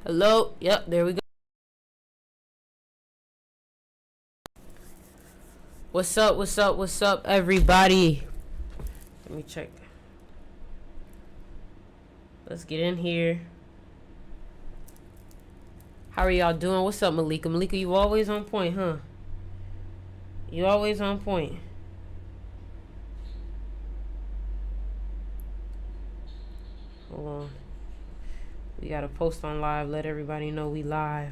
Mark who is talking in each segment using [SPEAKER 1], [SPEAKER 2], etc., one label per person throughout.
[SPEAKER 1] Hello. Yep, there we go. What's up? What's up? What's up, everybody? Let me check. Let's get in here. How are y'all doing? What's up, Malika? Malika, you always on point, huh? You always on point. Hold on. We gotta post on live. Let everybody know we live.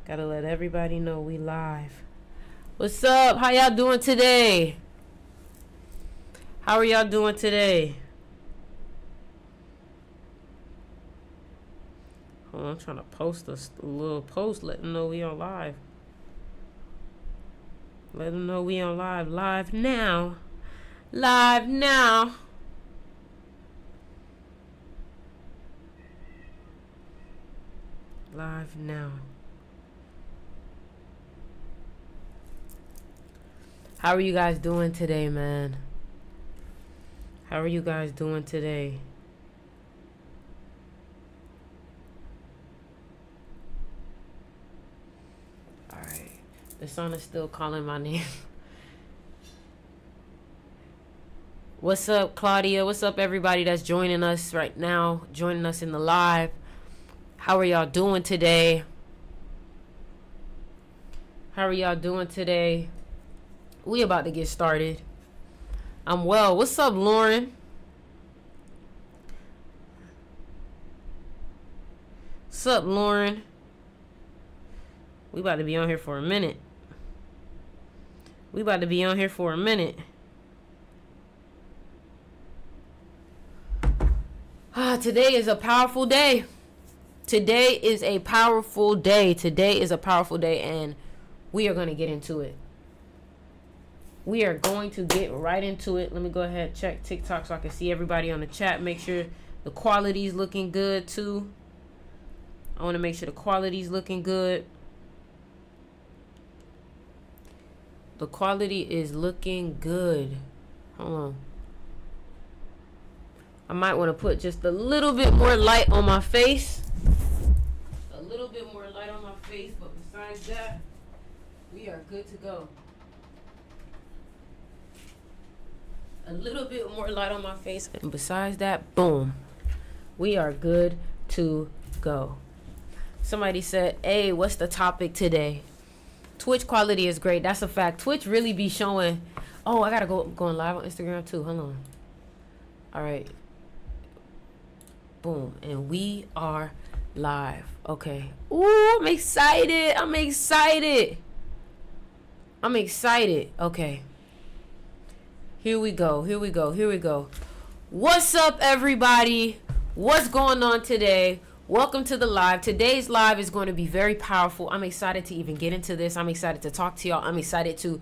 [SPEAKER 1] Gotta let everybody know we live. What's up? How y'all doing today? How are y'all doing today? Hold on, I'm trying to post a little post letting them know we on live. Let them know we on live. Live now. Live now. Live now. How are you guys doing today, man? How are you guys doing today? Alright. The sun is still calling my name. What's up, Claudia? What's up, everybody that's joining us right now? Joining us in the live. How are y'all doing today? How are y'all doing today? We about to get started. I'm well. What's up, Lauren? What's up, Lauren? We about to be on here for a minute. We about to be on here for a minute. Today is a powerful day. Today is a powerful day. Today is a powerful day, and we are going to get into it. We are going to get right into it. Let me go ahead and check TikTok so I can see everybody on the chat. Make sure the quality is looking good too. I want to make sure the quality is looking good. The quality is looking good. Hold on. I might want to put just a little bit more light on my face. A little bit more light on my face, but besides that, we are good to go. A little bit more light on my face, and besides that, boom, we are good to go. Somebody said, hey, what's the topic today? Twitch quality is great. That's a fact. Twitch really be showing. Oh, I gotta go going live on Instagram too. Hold on. All right. Boom, and we are live. Okay. Ooh, I'm excited. I'm excited. I'm excited. Okay. Here we go. Here we go. Here we go. What's up, everybody? What's going on today? Welcome to the live. Today's live is going to be very powerful. I'm excited to even get into this. I'm excited to talk to y'all. I'm excited to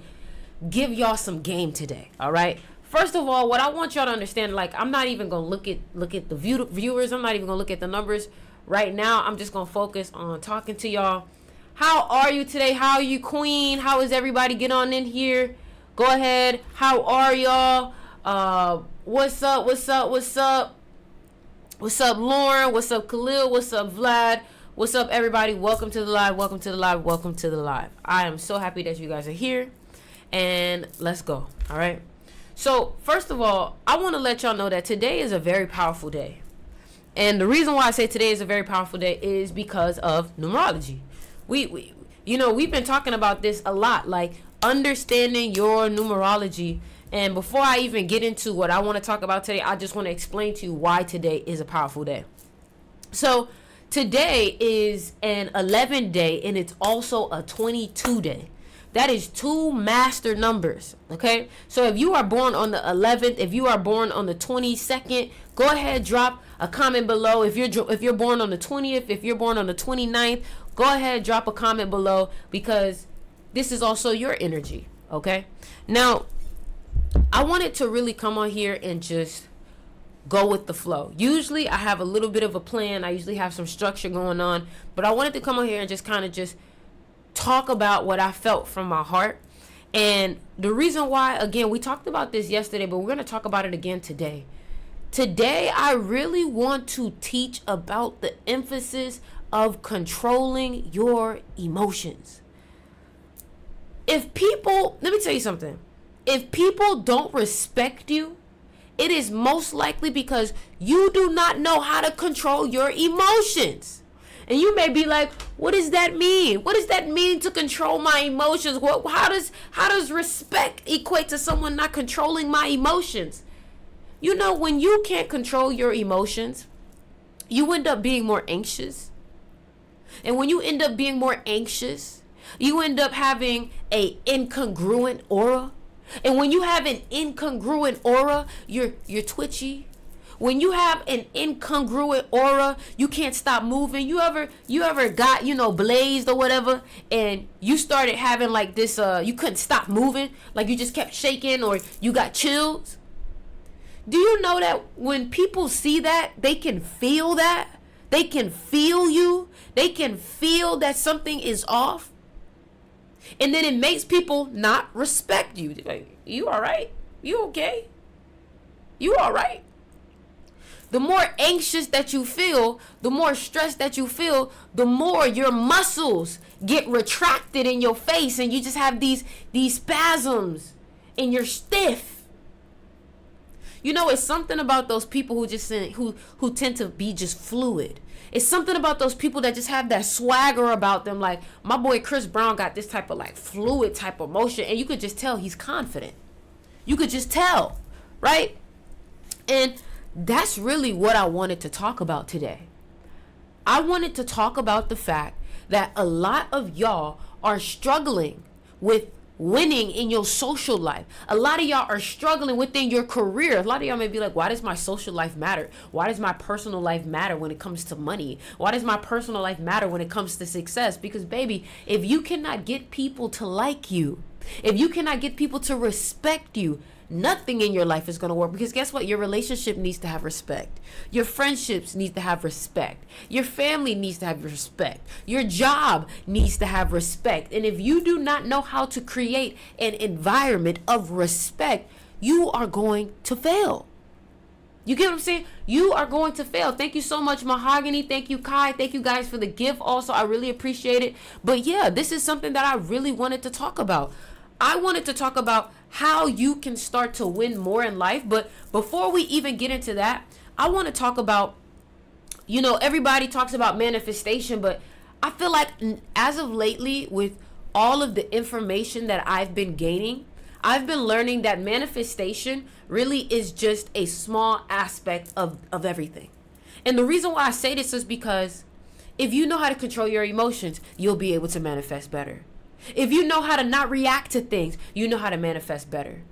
[SPEAKER 1] give y'all some game today. All right. First of all, what I want y'all to understand, like, I'm not even going to look at the viewers. I'm not even going to look at the numbers right now. I'm just going to focus on talking to y'all. How are you today? How are you, Queen? How is everybody? Get on in here. Go ahead. How are y'all? What's up? What's up? What's up? What's up, Lauren? What's up, Khalil? What's up, Vlad? What's up, everybody? Welcome to the live. Welcome to the live. Welcome to the live. I am so happy that you guys are here. And let's go. All right. So, first of all, I want to let y'all know that today is a very powerful day. And the reason why I say today is a very powerful day is because of numerology. We've been talking about this a lot, like understanding your numerology. And before I even get into what I want to talk about today, I just want to explain to you why today is a powerful day. So, today is an 11 day, and it's also a 22 day. That is two master numbers, okay? So if you are born on the 11th, if you are born on the 22nd, go ahead, drop a comment below. If you're born on the 20th, if you're born on the 29th, go ahead, drop a comment below, because this is also your energy, okay? Now, I wanted to really come on here and just go with the flow. Usually I have a little bit of a plan. I usually have some structure going on, but I wanted to come on here and just kind of just talk about what I felt from my heart. And the reason why, again, we talked about this yesterday, but we're going to talk about it again today. Today, I really want to teach about the emphasis of controlling your emotions. Let me tell you something. If people don't respect you, it is most likely because you do not know how to control your emotions. And you may be like, what does that mean? What does that mean to control my emotions? How does respect equate to someone not controlling my emotions? You know, when you can't control your emotions, you end up being more anxious. And when you end up being more anxious, you end up having a incongruent aura. And when you have an incongruent aura, you're twitchy. When you have an incongruent aura, you can't stop moving. You ever got, blazed or whatever, and you started having like this, you couldn't stop moving, like you just kept shaking, or you got chills? Do you know that when people see that, they can feel that? They can feel you. They can feel that something is off. And then it makes people not respect you. Like, you all right? You okay? You all right? The more anxious that you feel, the more stress that you feel, the more your muscles get retracted in your face, and you just have these spasms and you're stiff. You know, it's something about those people who tend to be just fluid. It's something about those people that just have that swagger about them. Like my boy Chris Brown got this type of like fluid type of motion, and you could just tell he's confident. You could just tell, right? And that's really what I wanted to talk about today. I wanted to talk about the fact that a lot of y'all are struggling with winning in your social life. A lot of y'all are struggling within your career. A lot of y'all may be like, why does my social life matter? Why does my personal life matter when it comes to money? Why does my personal life matter when it comes to success? Because baby, if you cannot get people to like you, if you cannot get people to respect you, nothing in your life is going to work. Because guess what? Your relationship needs to have respect. Your friendships need to have respect. Your family needs to have respect. Your job needs to have respect. And if you do not know how to create an environment of respect, you are going to fail. You get what I'm saying? You are going to fail. Thank you so much, Mahogany. Thank you, Kai. Thank you guys for the gift also. I really appreciate it. But yeah, this is something that I really wanted to talk about. I wanted to talk about how you can start to win more in life. But before we even get into that, I want to talk about, everybody talks about manifestation, but I feel like as of lately, with all of the information that I've been gaining, I've been learning that manifestation really is just a small aspect of everything. And the reason why I say this is because if you know how to control your emotions, you'll be able to manifest better. If you know how to not react to things, you know how to manifest better.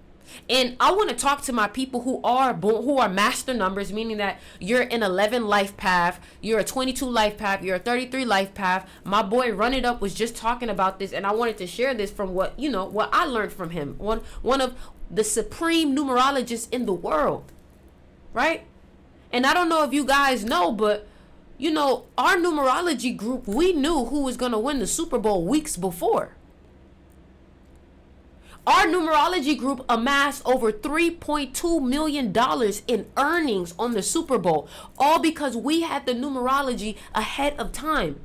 [SPEAKER 1] And I want to talk to my people who are master numbers, meaning that you're an 11 life path, you're a 22 life path, you're a 33 life path. My boy Run It Up was just talking about this, and I wanted to share this from what I learned from him. One of the supreme numerologists in the world, right? And I don't know if you guys know, but our numerology group, we knew who was going to win the Super Bowl weeks before. Our numerology group amassed over $3.2 million in earnings on the Super Bowl, all because we had the numerology ahead of time.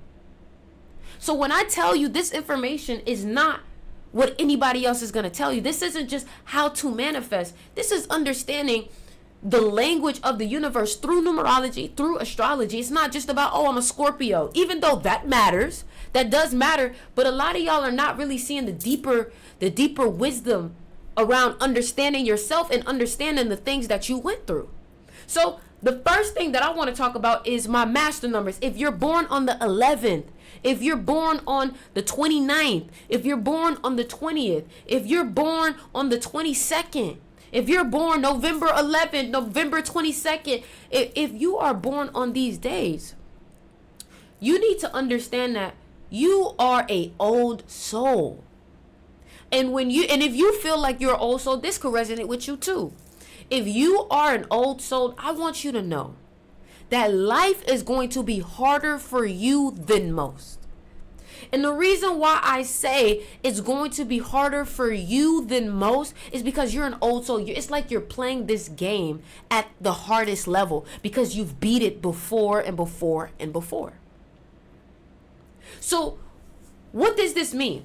[SPEAKER 1] So when I tell you this information is not what anybody else is going to tell you, this isn't just how to manifest. This is understanding the language of the universe through numerology, through astrology. It's not just about, I'm a Scorpio, even though that matters. That does matter. But a lot of y'all are not really seeing the deeper wisdom around understanding yourself and understanding the things that you went through. So the first thing that I want to talk about is my master numbers. If you're born on the 11th, if you're born on the 29th, if you're born on the 20th, if you're born on the 22nd, if you're born November 11th, November 22nd, if you are born on these days, you need to understand that you are an old soul. And if you feel like you're an old soul, this could resonate with you too. If you are an old soul, I want you to know that life is going to be harder for you than most. And the reason why I say it's going to be harder for you than most is because you're an old soul. It's like you're playing this game at the hardest level because you've beat it before and before and before. So what does this mean?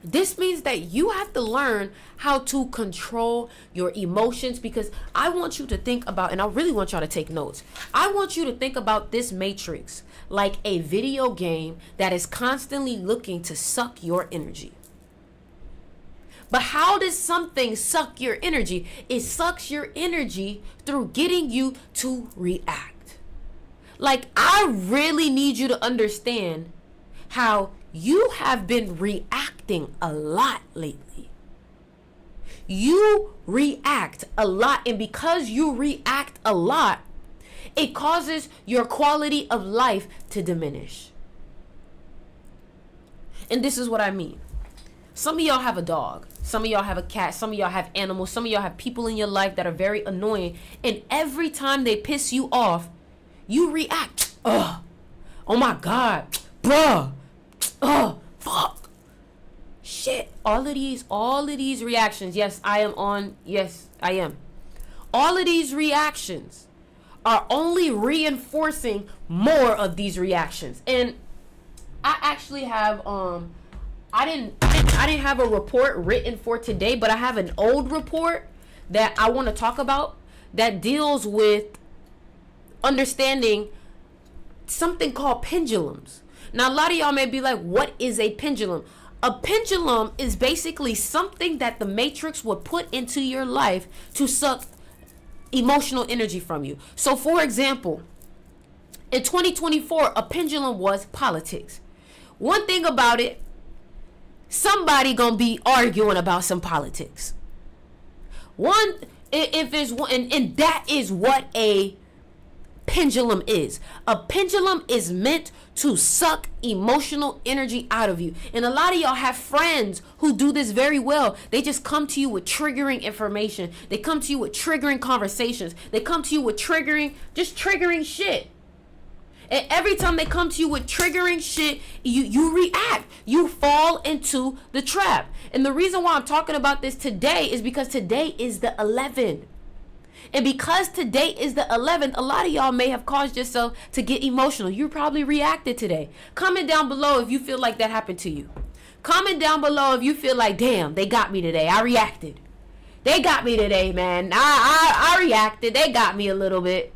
[SPEAKER 1] This means that you have to learn how to control your emotions, because I want you to think about, and I really want y'all to take notes. I want you to think about this matrix like a video game that is constantly looking to suck your energy. But how does something suck your energy? It sucks your energy through getting you to react. Like, I really need you to understand how you have been reacting a lot lately. You react a lot, and because you react a lot, it causes your quality of life to diminish. And this is what I mean. Some of y'all have a dog. Some of y'all have a cat. Some of y'all have animals. Some of y'all have people in your life that are very annoying. And every time they piss you off, you react. Oh my God. Bruh. Oh, fuck. Shit. All of these reactions. Yes, I am on. Yes, I am. All of these reactions are only reinforcing more of these reactions. And I actually have I didn't have a report written for today, but I have an old report that I want to talk about that deals with understanding something called pendulums. Now, a lot of y'all may be like, what is a pendulum? A pendulum is basically something that the Matrix would put into your life to suck emotional energy from you. So, for example, in 2024, a pendulum was politics. One thing about it, somebody gonna be arguing about some politics. And that is what a pendulum is. A pendulum is meant to suck emotional energy out of you. And a lot of y'all have friends who do this very well. They just come to you with triggering information. They come to you with triggering conversations. They come to you with triggering shit. And every time they come to you with triggering shit, you react. You fall into the trap. And the reason why I'm talking about this today is because today is the 11th. And because today is the 11th, a lot of y'all may have caused yourself to get emotional. You probably reacted today. Comment down below if you feel like that happened to you. Comment down below if you feel like, damn, they got me today. I reacted. They got me today, man. I reacted. They got me a little bit.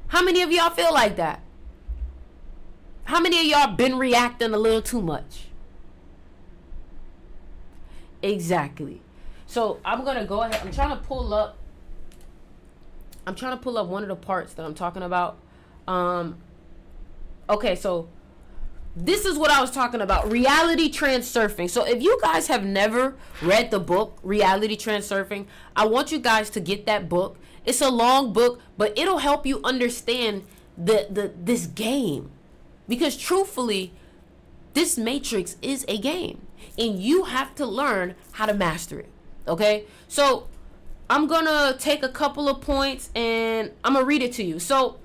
[SPEAKER 1] How many of y'all feel like that? How many of y'all been reacting a little too much? Exactly. So I'm going to go ahead. I'm trying to pull up one of the parts that I'm talking about. Okay, so this is what I was talking about. Reality transurfing. So if you guys have never read the book, Reality Transurfing, I want you guys to get that book. It's a long book, but it'll help you understand this game. Because truthfully, this matrix is a game. And you have to learn how to master it. Okay? So I'm going to take a couple of points and I'm going to read it to you. So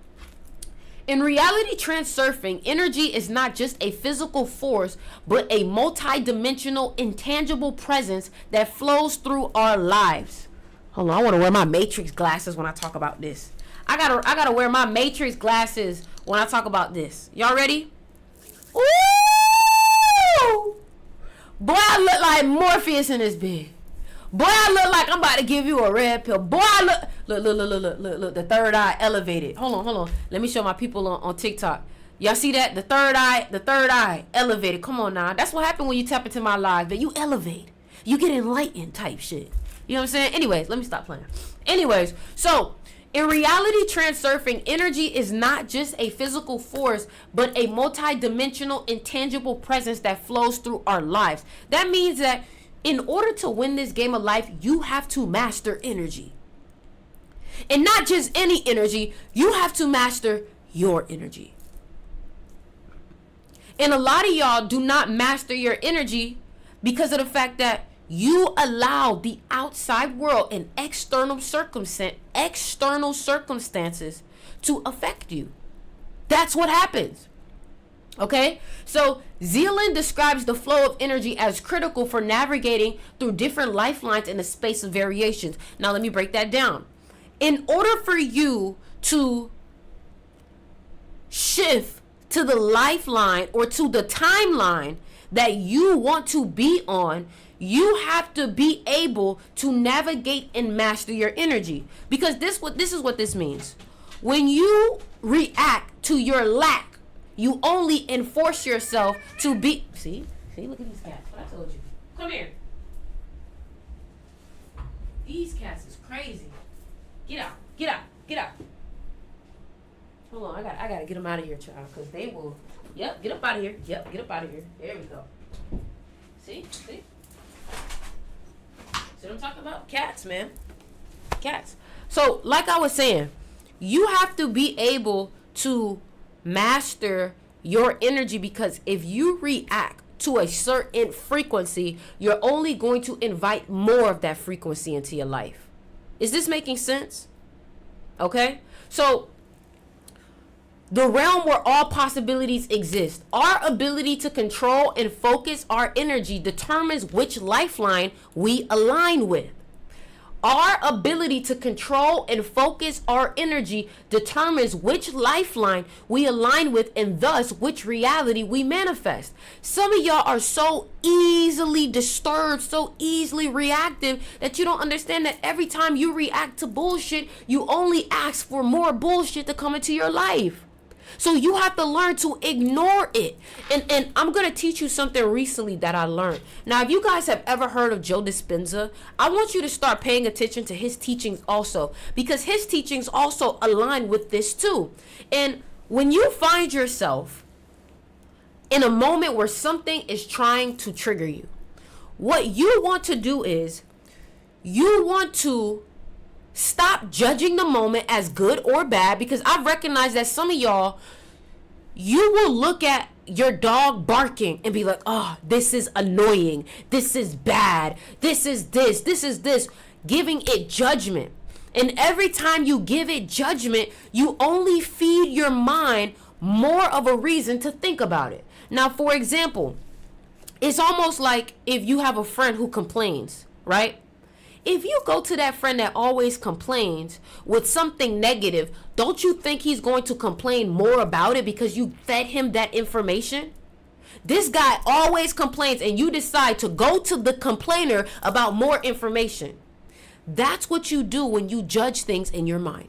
[SPEAKER 1] in reality transurfing, energy is not just a physical force, but a multi-dimensional, intangible presence that flows through our lives. Hold on, I want to wear my matrix glasses when I talk about this. I gotta wear my matrix glasses when I talk about this. Y'all ready? Ooh! Boy, I look like Morpheus in this bed. Boy, I look like I'm about to give you a red pill. Boy, I look, the third eye elevated. Hold on. Let me show my people on TikTok. Y'all see that? The third eye elevated. Come on now. That's what happened when you tap into my live. That you elevate. You get enlightened type shit. You know what I'm saying? Anyways, let me stop playing. Anyways, so in reality transurfing, energy is not just a physical force, but a multi-dimensional, intangible presence that flows through our lives. That means that in order to win this game of life, you have to master energy. And not just any energy, you have to master your energy. And a lot of y'all do not master your energy because of the fact that you allow the outside world and external circumstances to affect you. That's what happens. Okay, so Zealand describes the flow of energy as critical for navigating through different lifelines in the space of variations. Now, let me break that down. In order for you to shift to the lifeline or to the timeline that you want to be on, you have to be able to navigate and master your energy. Because this is what this means. When you react to your lack, you only enforce yourself to be. See, look at these cats. What I told you. Come here. These cats is crazy. Get out. Hold on, I gotta get them out of here, child, because they will. Yep, get up out of here. Yep, get up out of here. There we go. See. See what I'm talking about? Cats, man. Cats. So, like I was saying, you have to be able to master your energy, because if you react to a certain frequency, you're only going to invite more of that frequency into your life. Is this making sense? Okay, so the realm where all possibilities exist, our ability to control and focus our energy determines which lifeline we align with. Our ability to control and focus our energy determines which lifeline we align with, and thus which reality we manifest. Some of y'all are so easily disturbed, so easily reactive, that you don't understand that every time you react to bullshit, you only ask for more bullshit to come into your life. So you have to learn to ignore it. And I'm going to teach you something recently that I learned. Now, if you guys have ever heard of Joe Dispenza, I want you to start paying attention to his teachings also, because his teachings also align with this too. And when you find yourself in a moment where something is trying to trigger you, what you want to do is you want to stop judging the moment as good or bad, because I've recognized that some of y'all, you will look at your dog barking and be like, oh, this is annoying, this is bad, this is this, giving it judgment. And every time you give it judgment, you only feed your mind more of a reason to think about it. Now, for example, it's almost like if you have a friend who complains, right? If you go to that friend that always complains with something negative, don't you think he's going to complain more about it because you fed him that information? This guy always complains, and you decide to go to the complainer about more information. That's what you do when you judge things in your mind.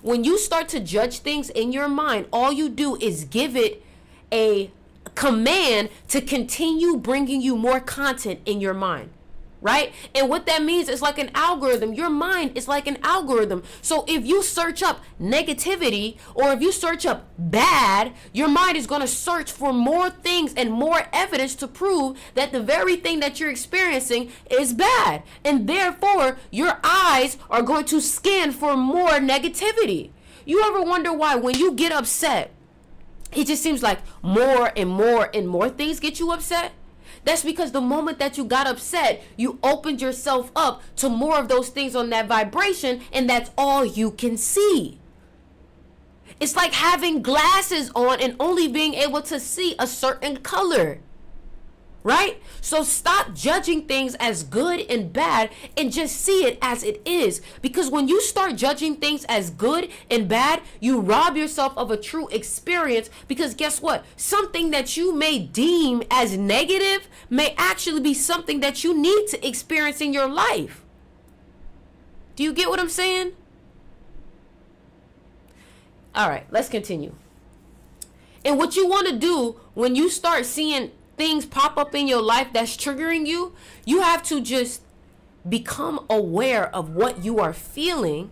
[SPEAKER 1] When you start to judge things in your mind, all you do is give it a command to continue bringing you more content in your mind. Right? And what that means is like an algorithm. Your mind is like an algorithm. So if you search up negativity, or if you search up bad, your mind is going to search for more things and more evidence to prove that the very thing that you're experiencing is bad. And therefore, your eyes are going to scan for more negativity. You ever wonder why when you get upset, it just seems like more and more and more things get you upset? That's because the moment that you got upset, you opened yourself up to more of those things on that vibration, and that's all you can see. It's like having glasses on and only being able to see a certain color. Right? So stop judging things as good and bad and just see it as it is. Because when you start judging things as good and bad, you rob yourself of a true experience. Because guess what? Something that you may deem as negative may actually be something that you need to experience in your life. Do you get what I'm saying? All right, let's continue. And what you want to do when you start seeing things pop up in your life that's triggering you, you have to just become aware of what you are feeling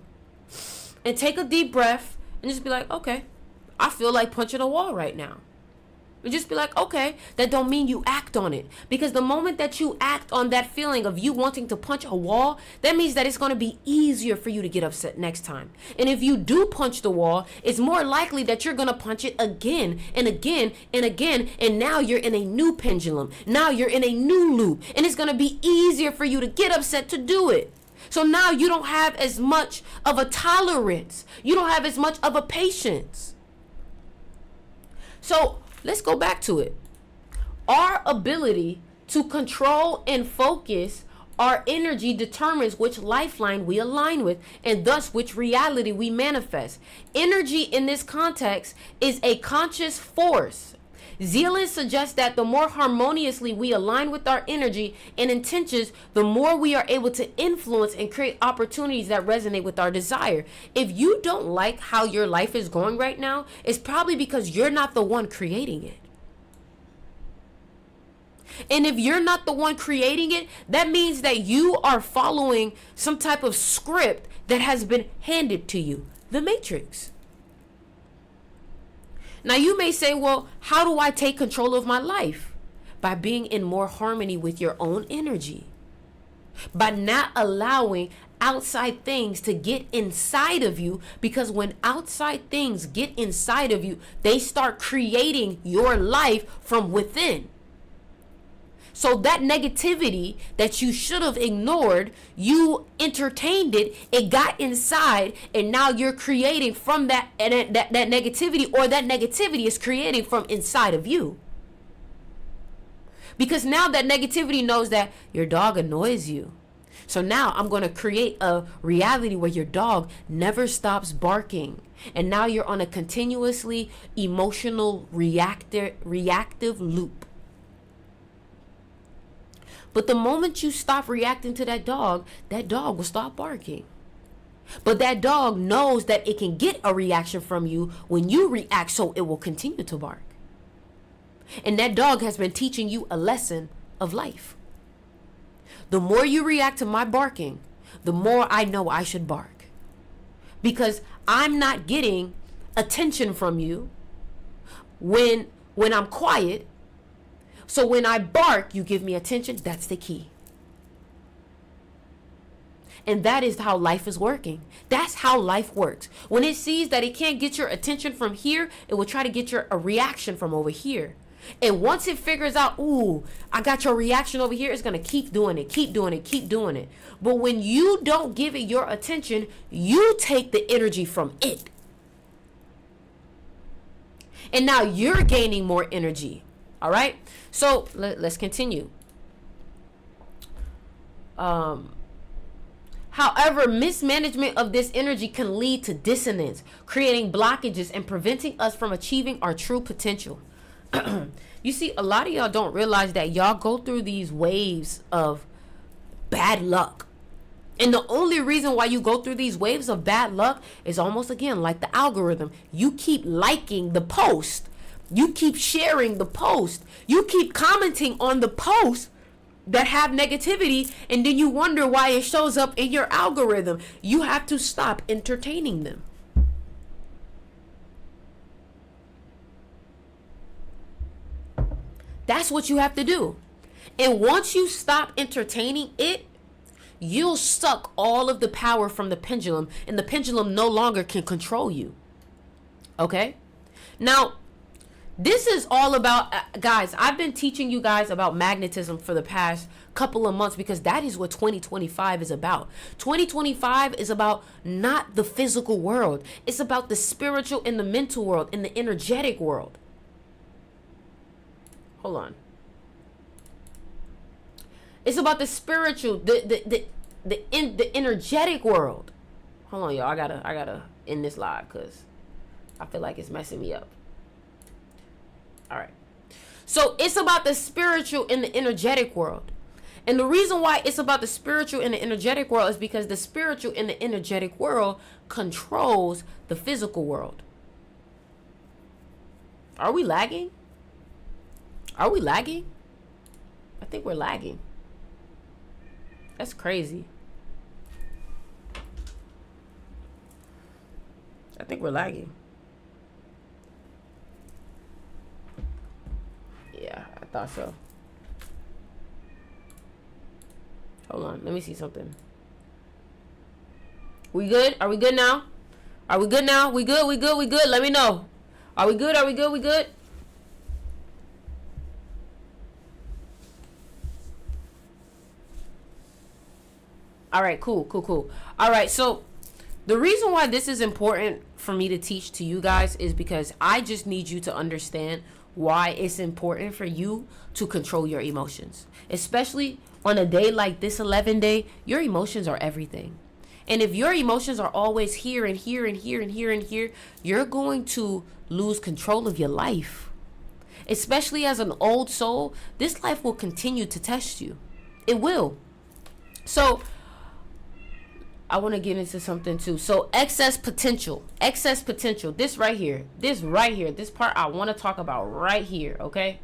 [SPEAKER 1] and take a deep breath and just be like, okay, I feel like punching a wall right now. And just be like, okay, that don't mean you act on it. Because the moment that you act on that feeling of you wanting to punch a wall, that means that it's going to be easier for you to get upset next time. And if you do punch the wall, it's more likely that you're going to punch it again and again and again. And now you're in a new pendulum. Now you're in a new loop. And it's going to be easier for you to get upset to do it. So now you don't have as much of a tolerance. You don't have as much of a patience. So let's go back to it. Our ability to control and focus our energy determines which lifeline we align with, and thus which reality we manifest. Energy in this context is a conscious force. Zealand suggests that the more harmoniously we align with our energy and intentions, the more we are able to influence and create opportunities that resonate with our desire. If you don't like how your life is going right now, it's probably because you're not the one creating it. And if you're not the one creating it, that means that you are following some type of script that has been handed to you, the Matrix. Now you may say, well, how do I take control of my life? By being in more harmony with your own energy. By not allowing outside things to get inside of you, because when outside things get inside of you, they start creating your life from within. So that negativity that you should have ignored, you entertained it, it got inside, and now you're creating from that, and that negativity, or that negativity is creating from inside of you. Because now that negativity knows that your dog annoys you. So now I'm going to create a reality where your dog never stops barking. And now you're on a continuously emotional reactive loop. But the moment you stop reacting to that dog will stop barking. But that dog knows that it can get a reaction from you when you react, so it will continue to bark. And that dog has been teaching you a lesson of life. The more you react to my barking, the more I know I should bark. Because I'm not getting attention from you when I'm quiet. So when I bark, you give me attention. That's the key. And that is how life is working. That's how life works. When it sees that it can't get your attention from here, it will try to get a reaction from over here. And once it figures out, ooh, I got your reaction over here, it's going to keep doing it, keep doing it, keep doing it. But when you don't give it your attention, you take the energy from it. And now you're gaining more energy. All right. So let's continue. However, mismanagement of this energy can lead to dissonance, creating blockages and preventing us from achieving our true potential. You see, a lot of y'all don't realize that y'all go through these waves of bad luck. And the only reason why you go through these waves of bad luck is almost, again, like the algorithm. You keep liking the post. You keep sharing the post. You keep commenting on the post that have negativity, and then you wonder why it shows up in your algorithm. You have to stop entertaining them. That's what you have to do. And once you stop entertaining it, you'll suck all of the power from the pendulum, and the pendulum no longer can control you. Okay? Now, this is all about, guys, I've been teaching you guys about magnetism for the past couple of months, because that is what 2025 is about. 2025 is about not the physical world. It's about the spiritual and the mental world and the energetic world. Hold on. It's about the spiritual, the energetic world. Hold on, y'all. I gotta end this live because I feel like it's messing me up. All right. So it's about the spiritual and the energetic world. And the reason why it's about the spiritual and the energetic world is because the spiritual and the energetic world controls the physical world. Are we lagging? Are we lagging? I think we're lagging. That's crazy. I think we're lagging. Yeah, I thought so. Hold on, let me see something. We good? Are we good now? Are we good now? We good? We good? We good? Let me know. Are we good? Are we good? We good? All right, cool. All right, so The reason why this is important for me to teach to you guys is because I just need you to understand why it's important for you to control your emotions. Especially on a day like this 11 day, your emotions are everything. And if your emotions are always here and here and here and here and here, you're going to lose control of your life. Especially as an old soul, this life will continue to test you. It will. So I want to get into something too. So excess potential, this right here, this part I want to talk about right here. Okay.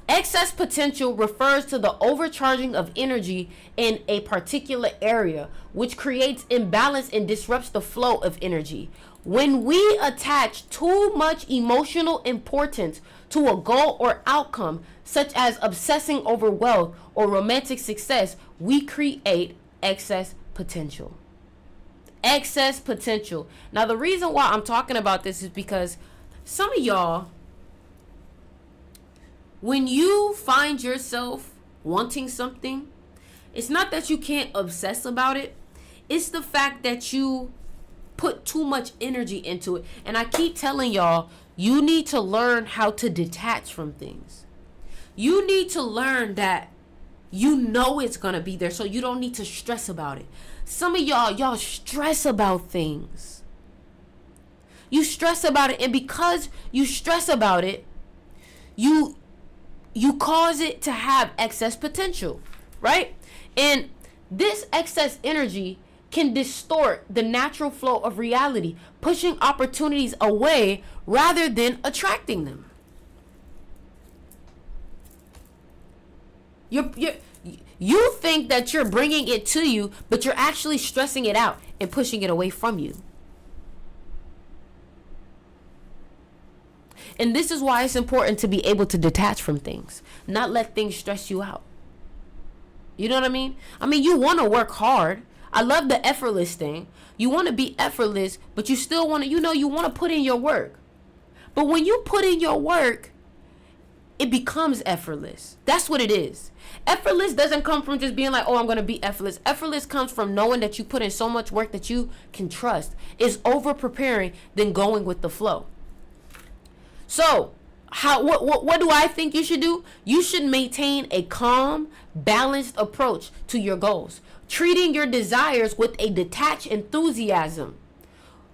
[SPEAKER 1] Excess potential refers to the overcharging of energy in a particular area, which creates imbalance and disrupts the flow of energy. When we attach too much emotional importance to a goal or outcome, such as obsessing over wealth or romantic success, we create excess potential. Excess potential. Now, the reason why I'm talking about this is because some of y'all, when you find yourself wanting something, it's not that you can't obsess about it. It's the fact that you put too much energy into it. And I keep telling y'all, you need to learn how to detach from things. You need to learn that you know it's going to be there, so you don't need to stress about it. Some of y'all stress about things. You stress about it, and because you stress about it, you cause it to have excess potential, right? And this excess energy can distort the natural flow of reality, pushing opportunities away rather than attracting them. You think that you're bringing it to you, but you're actually stressing it out and pushing it away from you. And this is why it's important to be able to detach from things, not let things stress you out. You know what I mean? I mean, you want to work hard. I love the effortless thing. You want to be effortless, but you still want to, you want to put in your work. But when you put in your work, it becomes effortless. That's what it is. Effortless doesn't come from just being like, oh, I'm going to be effortless. Effortless comes from knowing that you put in so much work that you can trust. It's over preparing than going with the flow. So, what do I think you should do? You should maintain a calm, balanced approach to your goals, treating your desires with a detached enthusiasm.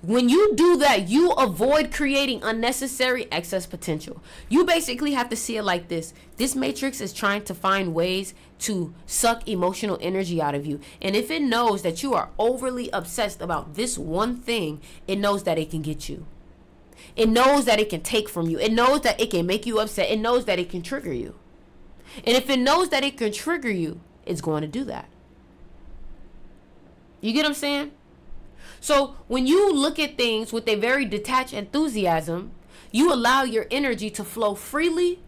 [SPEAKER 1] When you do that, you avoid creating unnecessary excess potential. You basically have to see it like this. This matrix is trying to find ways to suck emotional energy out of you. And if it knows that you are overly obsessed about this one thing, it knows that it can get you. It knows that it can take from you. It knows that it can make you upset. It knows that it can trigger you. And if it knows that it can trigger you, it's going to do that. You get what I'm saying? So when you look at things with a very detached enthusiasm, you allow your energy to flow freely.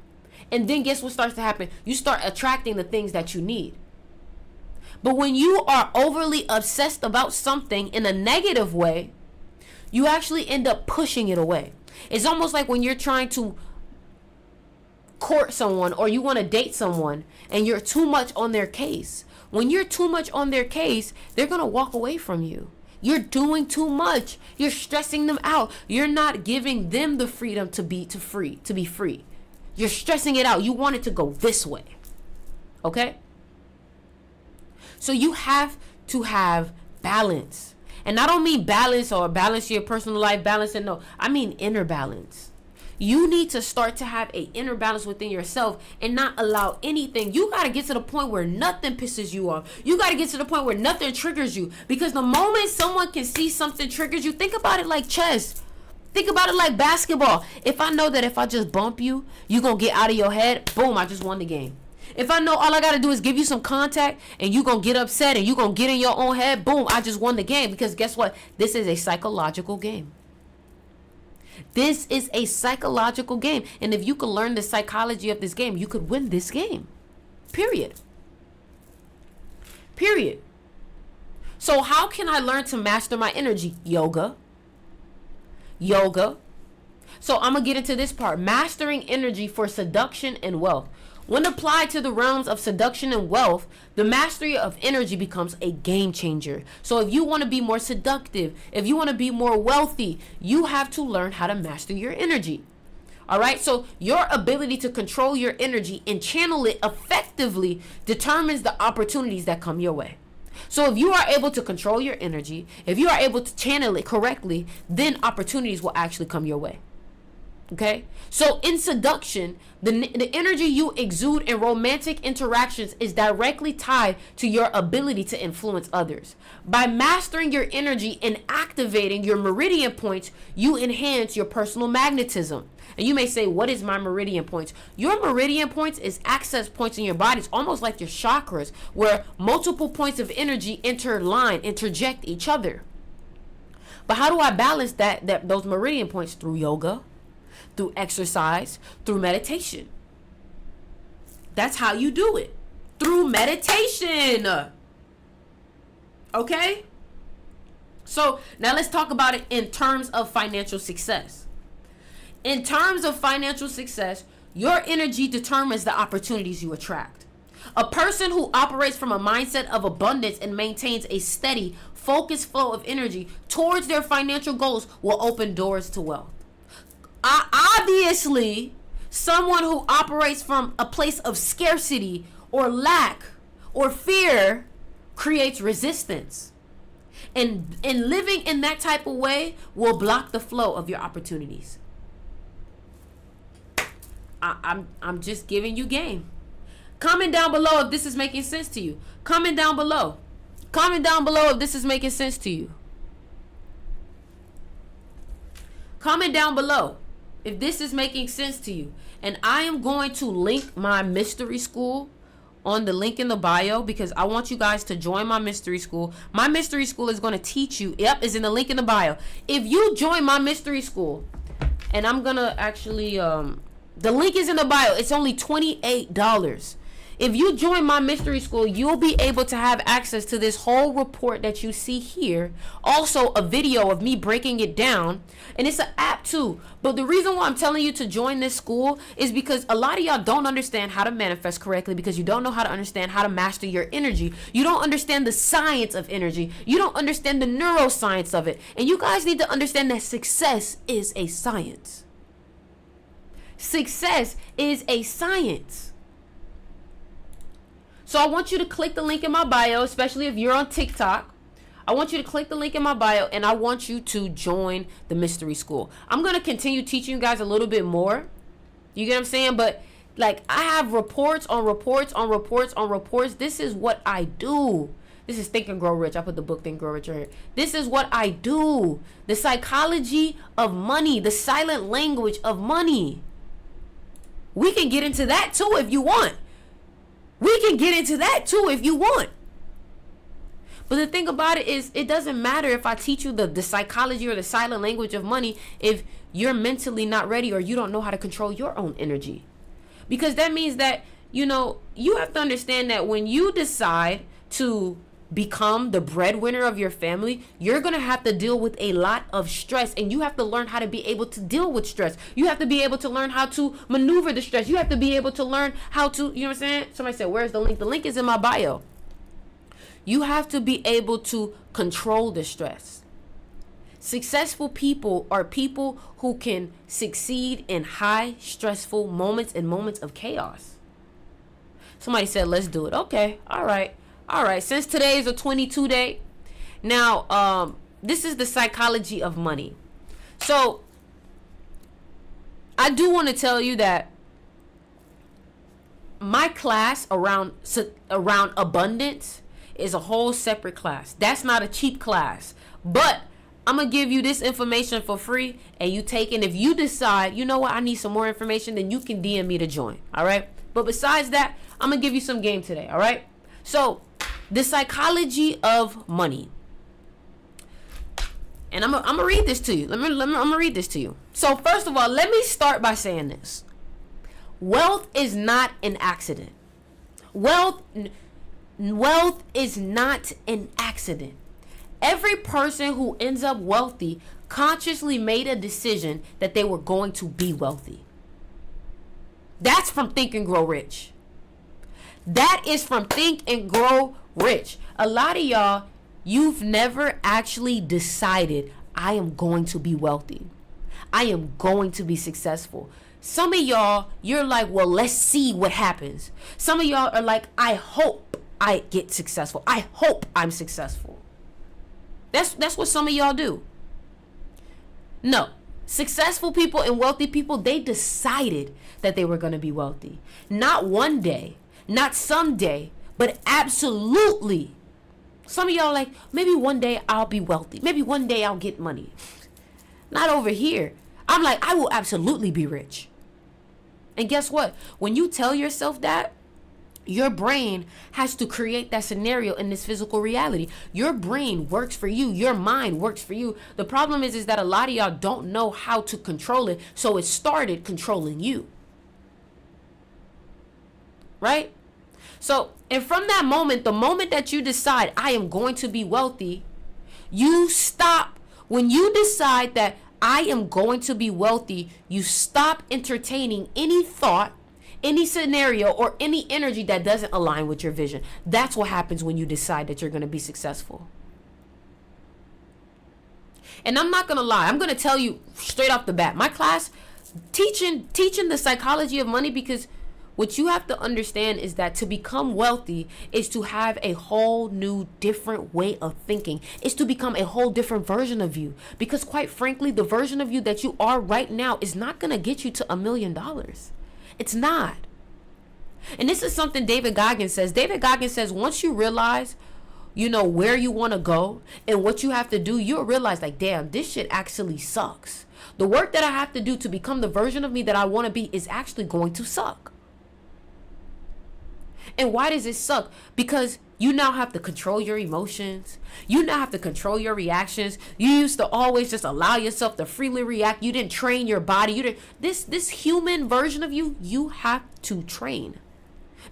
[SPEAKER 1] And then guess what starts to happen? You start attracting the things that you need. But when you are overly obsessed about something in a negative way, you actually end up pushing it away. It's almost like when you're trying to court someone or you want to date someone and you're too much on their case. When you're too much on their case, they're going to walk away from you. You're doing too much. You're stressing them out. You're not giving them the freedom to be free. You're stressing it out. You want it to go this way. Okay? So you have to have balance. And I don't mean balance or balance your personal life, balance and no. I mean inner balance. You need to start to have an inner balance within yourself and not allow anything. You got to get to the point where nothing pisses you off. You got to get to the point where nothing triggers you. Because the moment someone can see something triggers you, think about it like chess. Think about it like basketball. If I know that if I just bump you, you're going to get out of your head, boom, I just won the game. If I know all I got to do is give you some contact and you're going to get upset and you're going to get in your own head, boom, I just won the game. Because guess what? This is a psychological game. This is a psychological game. And if you could learn the psychology of this game, you could win this game. Period. So how can I learn to master my energy? Yoga. So I'm going to get into this part. Mastering energy for seduction and wealth. When applied to the realms of seduction and wealth, the mastery of energy becomes a game changer. So if you want to be more seductive, if you want to be more wealthy, you have to learn how to master your energy. All right. So your ability to control your energy and channel it effectively determines the opportunities that come your way. So if you are able to control your energy, if you are able to channel it correctly, then opportunities will actually come your way. Okay, so in seduction, the energy you exude in romantic interactions is directly tied to your ability to influence others. By mastering your energy and activating your meridian points, you enhance your personal magnetism. And you may say, what is my meridian points? Your meridian points is access points in your body. It's almost like your chakras, where multiple points of energy interject each other. But how do I balance those meridian points? Through yoga, through exercise, through meditation. That's how you do it. Through meditation. Okay? So now let's talk about it in terms of financial success. In terms of financial success, your energy determines the opportunities you attract. A person who operates from a mindset of abundance and maintains a steady, focused flow of energy towards their financial goals will open doors to wealth. Obviously, someone who operates from a place of scarcity or lack or fear creates resistance. And living in that type of way will block the flow of your opportunities. I'm just giving you game. Comment down below if this is making sense to you. Comment down below. Comment down below if this is making sense to you. Comment down below if this is making sense to you. And I am going to link my mystery school on the link in the bio, because I want you guys to join my mystery school. My mystery school is going to teach you. Yep, it's in the link in the bio. If you join my mystery school, and I'm going to actually, the link is in the bio. It's only $28. If you join my mystery school, you'll be able to have access to this whole report that you see here. Also, a video of me breaking it down. And it's an app too. But the reason why I'm telling you to join this school is because a lot of y'all don't understand how to manifest correctly, because you don't know how to understand how to master your energy. You don't understand the science of energy. You don't understand the neuroscience of it. And you guys need to understand that success is a science. Success is a science. So I want you to click the link in my bio, especially if you're on TikTok. I want you to click the link in my bio, and I want you to join the mystery school. I'm going to continue teaching you guys a little bit more. You get what I'm saying? But like, I have reports on reports on reports on reports. This is what I do. This is Think and Grow Rich. I put the book Think and Grow Rich right here. This is what I do. The psychology of money, the silent language of money. We can get into that too if you want. We can get into that too if you want. But the thing about it is, it doesn't matter if I teach you the psychology or the silent language of money if you're mentally not ready or you don't know how to control your own energy. Because that means that, you have to understand that when you decide to become the breadwinner of your family, you're going to have to deal with a lot of stress, and you have to learn how to be able to deal with stress. You have to be able to learn how to maneuver the stress. You have to be able to learn how to, you know what I'm saying? Somebody said, where's the link? The link is in my bio. You have to be able to control the stress. Successful people are people who can succeed in high stressful moments and moments of chaos. Somebody said, let's do it. Okay. All right. Since today is a 22 day, now this is the psychology of money. So I do want to tell you that my class around abundance is a whole separate class. That's not a cheap class, but I'm gonna give you this information for free, and you take it. If you decide, you know what, I need some more information, then you can DM me to join. All right. But besides that, I'm gonna give you some game today. All right. So the psychology of money. And I'm gonna read this to you. I'm gonna read this to you. So first of all, let me start by saying this. Wealth is not an accident. Wealth is not an accident. Every person who ends up wealthy consciously made a decision that they were going to be wealthy. That's from Think and Grow Rich. That is from Think and Grow Rich. A lot of y'all, you've never actually decided, I am going to be wealthy. I am going to be successful. Some of y'all, you're like, well, let's see what happens. Some of y'all are like, I hope I get successful. I hope I'm successful. That's what some of y'all do. No. Successful people and wealthy people, they decided that they were going to be wealthy. Not one day, not someday, but absolutely. Some of y'all like, maybe one day I'll be wealthy. Maybe one day I'll get money. Not over here. I'm like, I will absolutely be rich. And guess what? When you tell yourself that, your brain has to create that scenario in this physical reality. Your brain works for you. Your mind works for you. The problem is that a lot of y'all don't know how to control it. So it started controlling you. Right? So, and from that moment, the moment that you decide, I am going to be wealthy, you stop. When you decide that I am going to be wealthy, you stop entertaining any thought, any scenario, or any energy that doesn't align with your vision. That's what happens when you decide that you're going to be successful. And I'm not going to lie. I'm going to tell you straight off the bat. My class, teaching the psychology of money, because what you have to understand is that to become wealthy is to have a whole new different way of thinking. It's to become a whole different version of you. Because quite frankly, the version of you that you are right now is not going to get you to $1 million. It's not. And this is something David Goggins says. David Goggins says, once you realize, where you want to go and what you have to do, you'll realize like, damn, this shit actually sucks. The work that I have to do to become the version of me that I want to be is actually going to suck. And why does it suck? Because you now have to control your emotions. You now have to control your reactions. You used to always just allow yourself to freely react. You didn't train your body. You didn't. This human version of you, you have to train.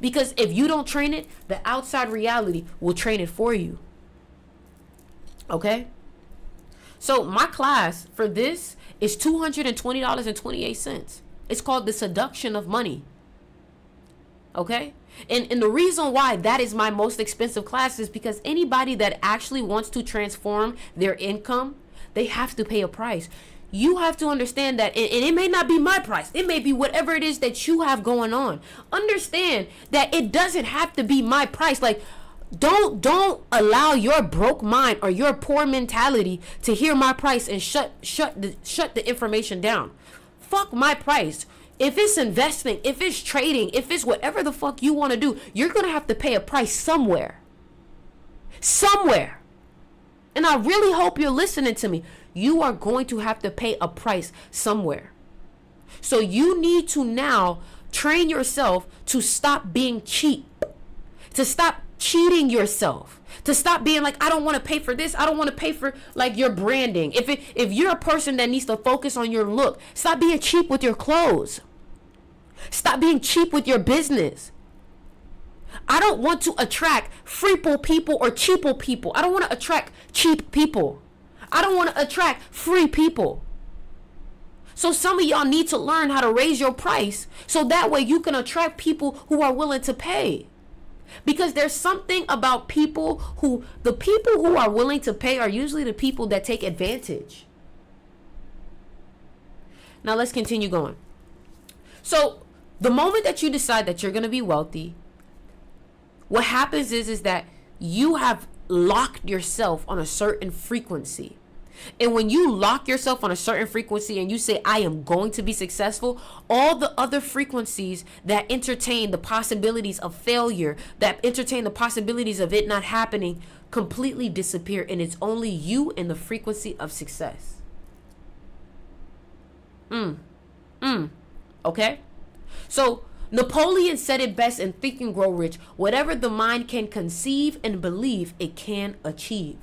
[SPEAKER 1] Because if you don't train it, the outside reality will train it for you. Okay? So my class for this is $220.28. It's called the Seduction of Money. Okay? And the reason why that is my most expensive class is because anybody that actually wants to transform their income, they have to pay a price. You have to understand that, and it may not be my price. It may be whatever it is that you have going on. Understand that it doesn't have to be my price. Like, don't allow your broke mind or your poor mentality to hear my price and shut the information down. Fuck my price. If it's investing, if it's trading, if it's whatever the fuck you want to do, you're going to have to pay a price somewhere. Somewhere. And I really hope you're listening to me. You are going to have to pay a price somewhere. So you need to now train yourself to stop being cheap. To stop cheating yourself. To stop being like, I don't want to pay for this. I don't want to pay for like your branding. If you're a person that needs to focus on your look, stop being cheap with your clothes. Stop being cheap with your business. I don't want to attract freeple people or cheapo people. I don't want to attract cheap people. I don't want to attract free people. So some of y'all need to learn how to raise your price so that way you can attract people who are willing to pay. Because there's something about the people who are willing to pay are usually the people that take advantage. Now let's continue going. So the moment that you decide that you're going to be wealthy, what happens is that you have locked yourself on a certain frequency. And when you lock yourself on a certain frequency and you say, I am going to be successful, all the other frequencies that entertain the possibilities of failure, that entertain the possibilities of it not happening, completely disappear. And it's only you and the frequency of success. Okay? So Napoleon said it best in Think and Grow Rich. Whatever the mind can conceive and believe, it can achieve.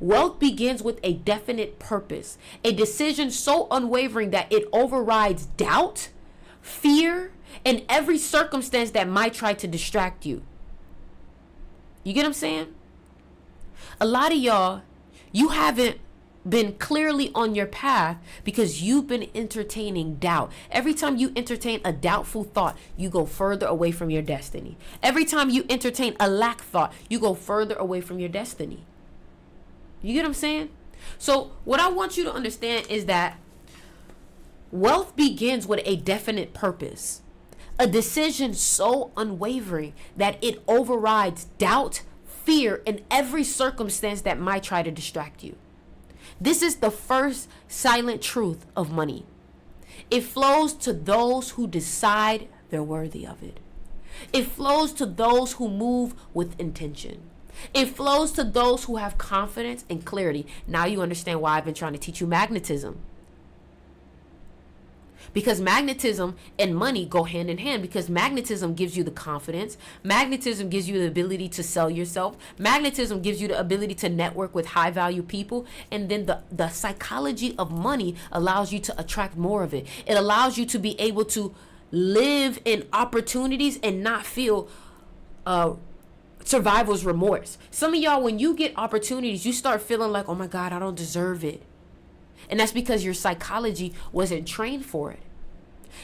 [SPEAKER 1] Wealth begins with a definite purpose, a decision so unwavering that it overrides doubt, fear, and every circumstance that might try to distract you. You get what I'm saying? A lot of y'all, you haven't been clearly on your path because you've been entertaining doubt. Every time you entertain a doubtful thought, you go further away from your destiny. Every time you entertain a lack thought, you go further away from your destiny. You get what I'm saying? So what I want you to understand is that wealth begins with a definite purpose, a decision so unwavering that it overrides doubt, fear, and every circumstance that might try to distract you. This is the first silent truth of money. It flows to those who decide they're worthy of it. It flows to those who move with intention. It flows to those who have confidence and clarity. Now you understand why I've been trying to teach you magnetism. Because magnetism and money go hand in hand, because magnetism gives you the confidence. Magnetism gives you the ability to sell yourself. Magnetism gives you the ability to network with high value people. And then the psychology of money allows you to attract more of it. It allows you to be able to live in opportunities and not feel survivor's remorse. Some of y'all, when you get opportunities, you start feeling like, oh my God, I don't deserve it. And that's because your psychology wasn't trained for it.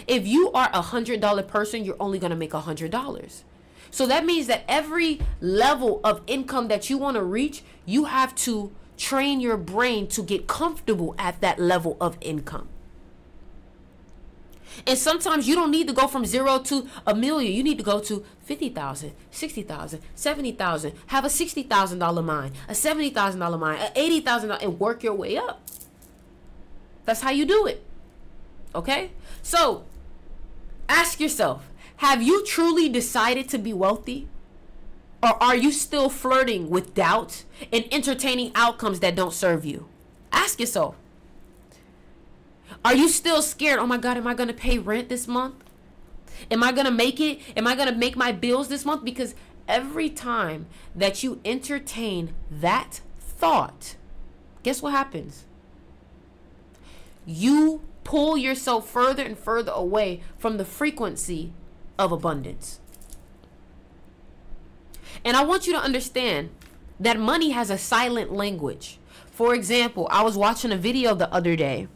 [SPEAKER 1] If you are $100 person, you're only going to make $100. So that means that every level of income that you want to reach, you have to train your brain to get comfortable at that level of income. And sometimes you don't need to go from 0 to $1 million. You need to go to 50,000, 60,000, 70,000. Have a $60,000 mind, a $70,000 mind, a $80,000, and work your way up. That's how you do it. Okay? So, ask yourself, have you truly decided to be wealthy? Or are you still flirting with doubt and entertaining outcomes that don't serve you? Ask yourself. Are you still scared? Oh my God, am I going to pay rent this month? Am I going to make it? Am I going to make my bills this month? Because every time that you entertain that thought, guess what happens? You pull yourself further and further away from the frequency of abundance. And I want you to understand that money has a silent language. For example, I was watching a video the other day,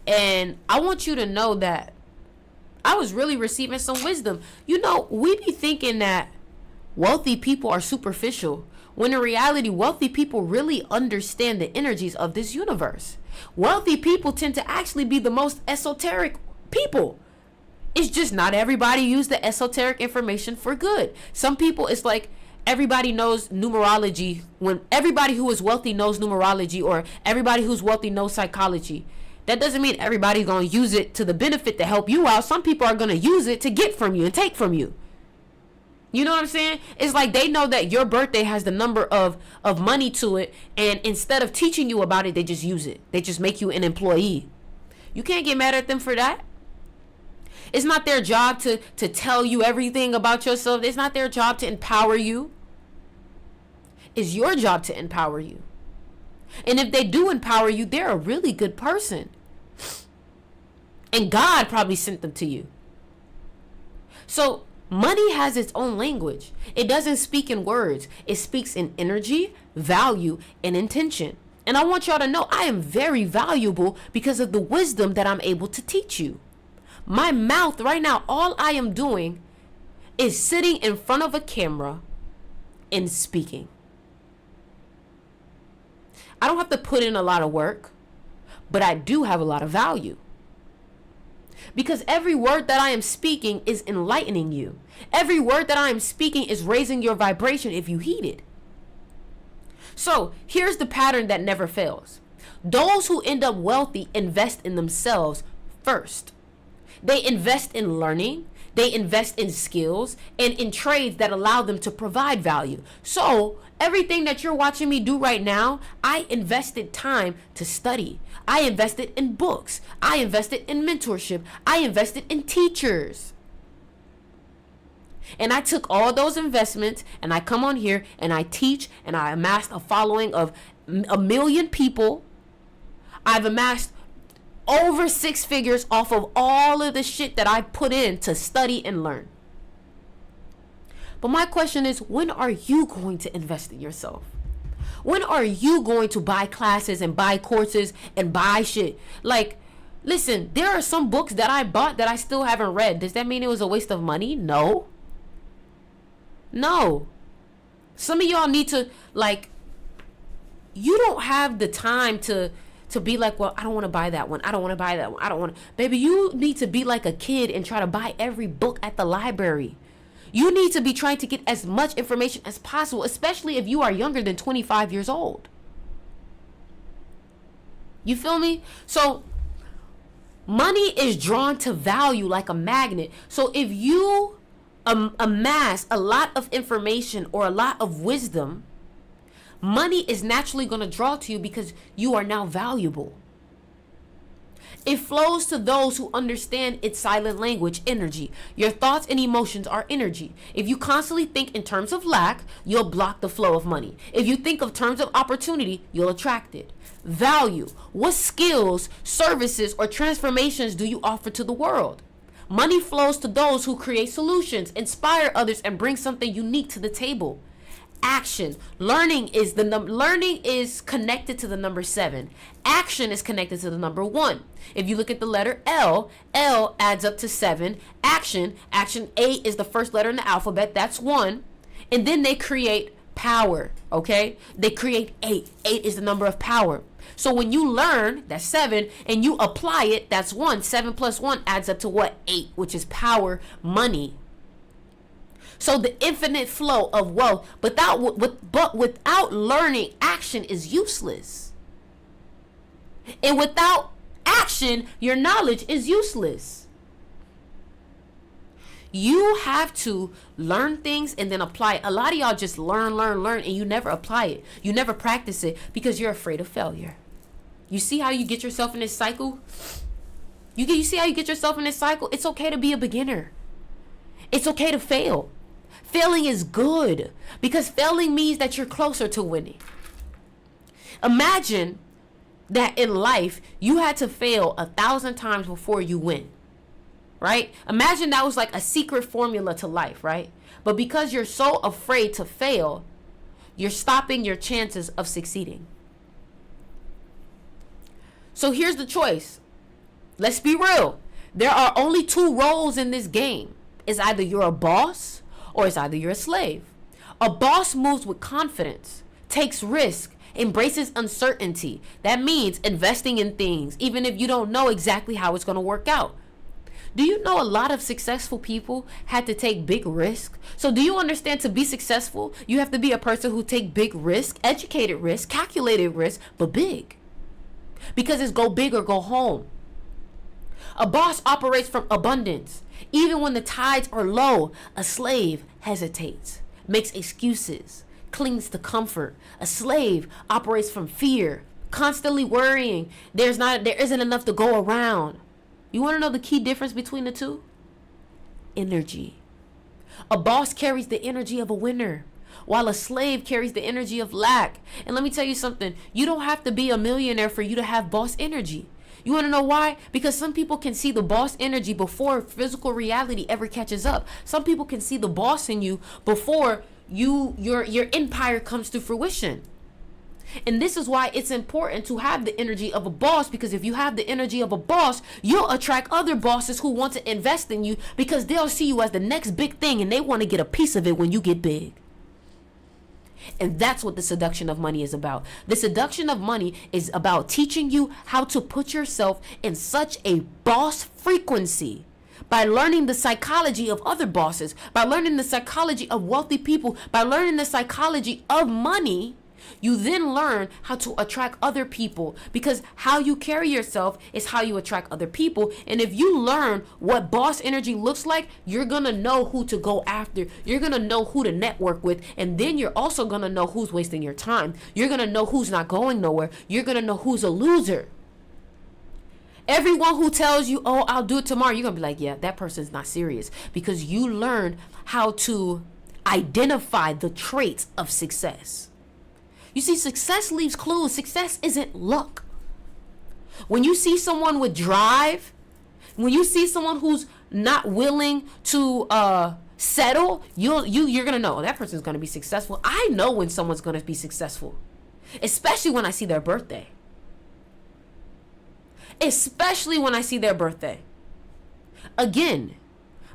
[SPEAKER 1] and I want you to know that I was really receiving some wisdom. You know, we be thinking that wealthy people are superficial, when in reality, wealthy people really understand the energies of this universe. Wealthy people tend to actually be the most esoteric people. It's just not everybody use the esoteric information for good. Some people, it's like everybody knows numerology. When everybody who is wealthy knows numerology, or everybody who's wealthy knows psychology, that doesn't mean everybody's going to use it to the benefit to help you out. Some people are going to use it to get from you and take from you. You know what I'm saying? It's like they know that your birthday has the number of money to it, and instead of teaching you about it, they just use it. They just make you an employee. You can't get mad at them for that. It's not their job to tell you everything about yourself. It's not their job to empower you. It's your job to empower you. And if they do empower you, they're a really good person. And God probably sent them to you. So money has its own language. It doesn't speak in words. It speaks in energy, value, and intention. And I want y'all to know I am very valuable because of the wisdom that I'm able to teach you. My mouth right now, all I am doing is sitting in front of a camera and speaking. I don't have to put in a lot of work, but I do have a lot of value. Because every word that I am speaking is enlightening you. Every word that I am speaking is raising your vibration if you heed it. So here's the pattern that never fails. Those who end up wealthy invest in themselves first. They invest in learning. They invest in skills and in trades that allow them to provide value. So everything that you're watching me do right now, I invested time to study. I invested in books. I invested in mentorship. I invested in teachers. And I took all those investments and I come on here and I teach, and I amassed a following of 1 million people. I've amassed over 6 figures off of all of the shit that I put in to study and learn. But my question is, when are you going to invest in yourself? When are you going to buy classes and buy courses and buy shit? Like, listen, there are some books that I bought that I still haven't read. Does that mean it was a waste of money? No. No. Some of y'all need to, like, you don't have the time to be like, well, I don't want to buy that one. I don't want to buy that one. I don't want to. Baby, you need to be like a kid and try to buy every book at the library. You need to be trying to get as much information as possible, especially if you are younger than 25 years old. You feel me? So money is drawn to value like a magnet. So if you amass a lot of information or a lot of wisdom, money is naturally going to draw to you because you are now valuable. It flows to those who understand its silent language, energy. Your thoughts and emotions are energy. If you constantly think in terms of lack, you'll block the flow of money. If you think of terms of opportunity, you'll attract it. Value. What skills, services, or transformations do you offer to the world? Money flows to those who create solutions, inspire others, and bring something unique to the table. Action. Learning is connected to the number 7. Action is connected to the number 1. If you look at the letter L adds up to 7. Action 8 is the first letter in the alphabet, that's 1. And then they create power, okay? They create 8. 8 is the number of power. So when you learn, that's 7, and you apply it, that's 1. 7 plus 1 adds up to what? 8, which is power, money. So the infinite flow of wealth, but without learning, action is useless. And without action, your knowledge is useless. You have to learn things and then apply it. A lot of y'all just learn, and you never apply it. You never practice it because you're afraid of failure. You see how you get yourself in this cycle? You see how you get yourself in this cycle? It's okay to be a beginner. It's okay to fail. Failing is good because failing means that you're closer to winning. Imagine that in life you had to fail 1,000 times before you win, right? Imagine that was like a secret formula to life, right? But because you're so afraid to fail, you're stopping your chances of succeeding. So here's the choice. Let's be real. There are only 2 roles in this game. It's either you're a boss or it's either you're a slave. A boss moves with confidence, takes risk, embraces uncertainty. That means investing in things, even if you don't know exactly how it's going to work out. Do you know a lot of successful people had to take big risk? So do you understand, to be successful, you have to be a person who take big risk, educated risk, calculated risk, but big. Because it's go big or go home. A boss operates from abundance. Even when the tides are low, a slave hesitates, makes excuses, clings to comfort. A slave operates from fear, constantly worrying. There isn't enough to go around. You want to know the key difference between the two? Energy. A boss carries the energy of a winner, while a slave carries the energy of lack. And let me tell you something. You don't have to be a millionaire for you to have boss energy. You want to know why? Because some people can see the boss energy before physical reality ever catches up. Some people can see the boss in you before your empire comes to fruition. And this is why it's important to have the energy of a boss, because if you have the energy of a boss, you'll attract other bosses who want to invest in you because they'll see you as the next big thing and they want to get a piece of it when you get big. And that's what the seduction of money is about. The seduction of money is about teaching you how to put yourself in such a boss frequency by learning the psychology of other bosses, by learning the psychology of wealthy people, by learning the psychology of money. You then learn how to attract other people, because how you carry yourself is how you attract other people. And if you learn what boss energy looks like, you're going to know who to go after. You're going to know who to network with. And then you're also going to know who's wasting your time. You're going to know who's not going nowhere. You're going to know who's a loser. Everyone who tells you, oh, I'll do it tomorrow, you're going to be like, yeah, that person's not serious, because you learned how to identify the traits of success. You see, success leaves clues. Success isn't luck. When you see someone with drive, when you see someone who's not willing to settle, you're gonna know, oh, that person's gonna be successful. I know when someone's gonna be successful. especially when I see their birthday. Especially when I see their birthday. Again,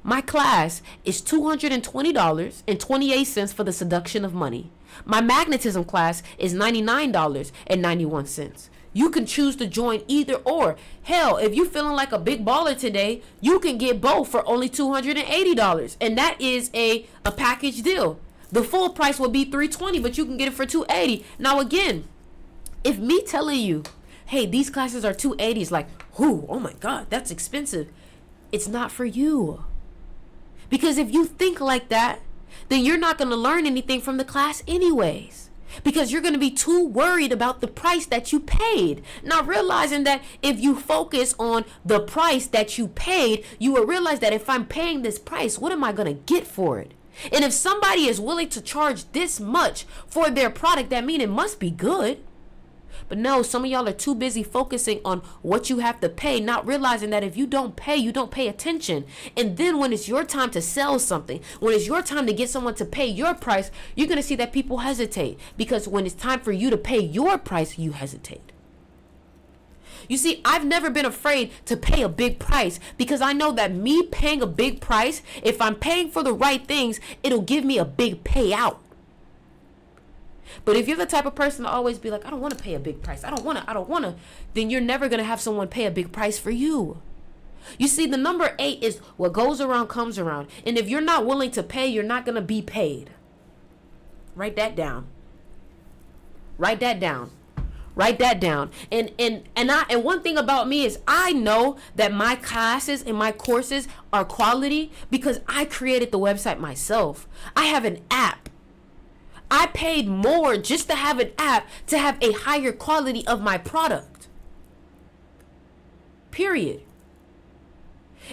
[SPEAKER 1] my class is $220.28 for the Seduction of Money. My Magnetism class is $99.91. You can choose to join either or. Hell, if you're feeling like a big baller today, you can get both for only $280. And that is a package deal. The full price will be $320, but you can get it for $280. Now again, if me telling you, hey, these classes are $280, is like, whoo, oh my God, that's expensive. It's not for you. Because if you think like that, then you're not going to learn anything from the class anyways. Because you're going to be too worried about the price that you paid. Not realizing that if you focus on the price that you paid, you will realize that if I'm paying this price, what am I going to get for it? And if somebody is willing to charge this much for their product, that means it must be good. But no, some of y'all are too busy focusing on what you have to pay, not realizing that if you don't pay, you don't pay attention. And then when it's your time to sell something, when it's your time to get someone to pay your price, you're going to see that people hesitate. Because when it's time for you to pay your price, you hesitate. You see, I've never been afraid to pay a big price because I know that me paying a big price, if I'm paying for the right things, it'll give me a big payout. But if you're the type of person to always be like, I don't want to pay a big price, I don't want to, then you're never going to have someone pay a big price for you. You see, the number 8 is what goes around comes around. And if you're not willing to pay, you're not going to be paid. Write that down. Write that down. Write that down. And one thing about me is I know that my classes and my courses are quality because I created the website myself. I have an app. I paid more just to have an app to have a higher quality of my product. Period.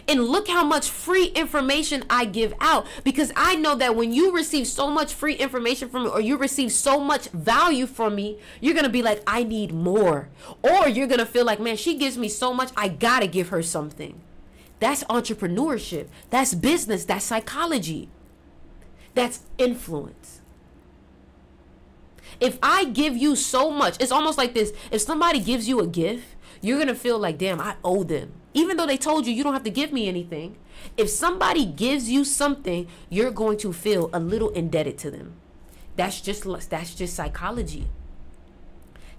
[SPEAKER 1] And look how much free information I give out, because I know that when you receive so much free information from me, or you receive so much value from me, you're going to be like, I need more. Or you're going to feel like, man, she gives me so much, I got to give her something. That's entrepreneurship. That's business. That's psychology. That's influence. If I give you so much, it's almost like this. If somebody gives you a gift, you're going to feel like, damn, I owe them. Even though they told you don't have to give me anything. If somebody gives you something, you're going to feel a little indebted to them. That's just psychology.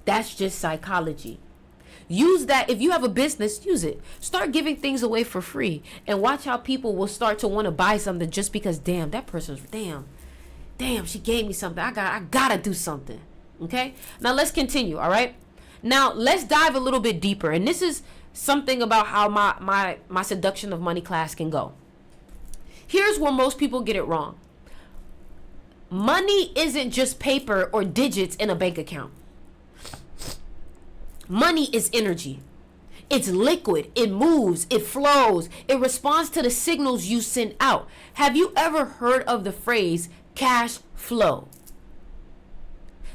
[SPEAKER 1] That's just psychology. Use that. If you have a business, use it. Start giving things away for free. And watch how people will start to want to buy something just because, damn, that person's, damn, she gave me something. I gotta do something. Okay? Now let's continue, all right? Now let's dive a little bit deeper. And this is something about how my Seduction of Money class can go. Here's where most people get it wrong. Money isn't just paper or digits in a bank account. Money is energy. It's liquid. It moves. It flows. It responds to the signals you send out. Have you ever heard of the phrase cash flow,